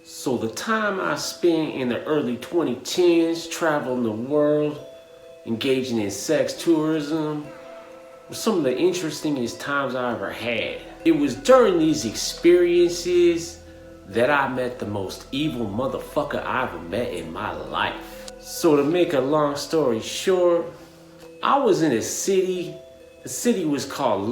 So the time I spent in the early 2010s traveling the world, engaging in sex tourism, was some of the interestingest times I ever had. It was during these experiences that I met the most evil motherfucker I ever met in my life. So to make a long story short, I was in a city. The city was called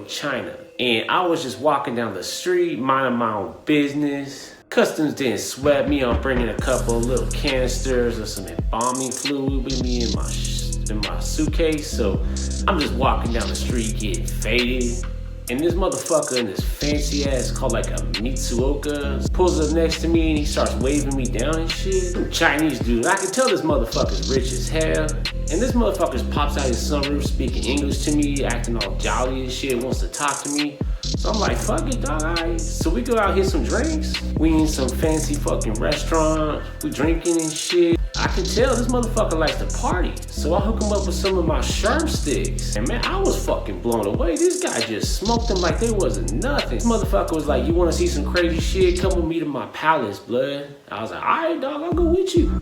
China. And I was just walking down the street, minding my own business. Customs didn't sweat me on bringing a couple of little canisters or some embalming fluid with me in my suitcase. So I'm just walking down the street getting faded. And this motherfucker in this fancy ass called like a Mitsuoka pulls up next to me and he starts waving me down and shit. Some Chinese dude. I can tell this motherfucker's rich as hell. And this motherfucker pops out his sunroof speaking English to me, acting all jolly and shit, wants to talk to me. So I'm like, fuck it, dog, alright. So we go out here some drinks. We in some fancy fucking restaurant. We drinking and shit. I can tell this motherfucker likes to party. So I hook him up with some of my sherm sticks. And man, I was fucking blown away. This guy just smoked them like they wasn't nothing. This motherfucker was like, you wanna see some crazy shit? Come with me to my palace, blood. I was like, alright, dog, I'll go with you.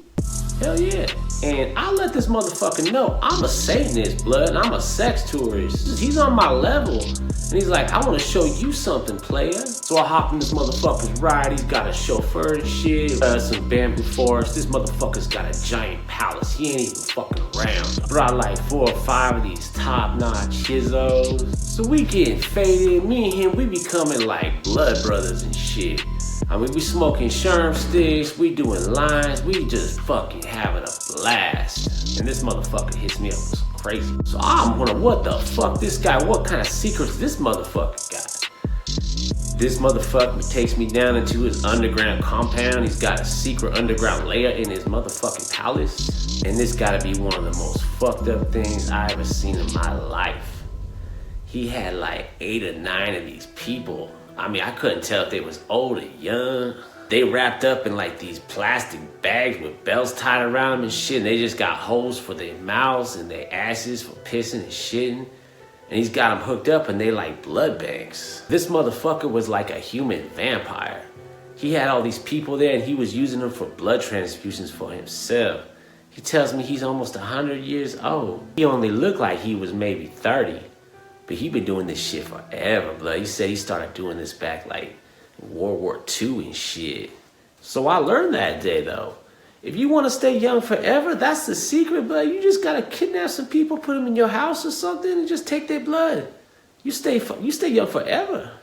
Hell yeah. And I let this motherfucker know I'm a Satanist, blood, and I'm a sex tourist. He's on my level. And he's like, I want to show you something, player. So I hop in this motherfucker's ride. He's got a chauffeur and shit, some bamboo forest. This motherfucker's got a giant palace. He ain't even fucking around. Brought like 4 or 5 of these top-notch chizzos. So we getting faded. Me and him, we becoming like blood brothers and shit. I mean, we smoking sherm sticks, we doing lines, we just fucking having a blast. And this motherfucker hits me up with some crazy. So I'm wondering what the fuck this guy, what kind of secrets this motherfucker got? This motherfucker takes me down into his underground compound. He's got a secret underground layer in his motherfucking palace. And this gotta be one of the most fucked up things I ever seen in my life. He had like 8 or 9 of these people. I mean, I couldn't tell if they was old or young. They wrapped up in like these plastic bags with belts tied around them and shit. And they just got holes for their mouths and their asses for pissing and shitting. And he's got them hooked up and they like blood banks. This motherfucker was like a human vampire. He had all these people there and he was using them for blood transfusions for himself. He tells me he's almost 100 years old. He only looked like he was maybe 30. But he been doing this shit forever, blood. He said he started doing this back like World War II and shit. So I learned that day though. If you want to stay young forever, that's the secret, blood. You just gotta kidnap some people, put them in your house or something, and just take their blood. You stay young forever.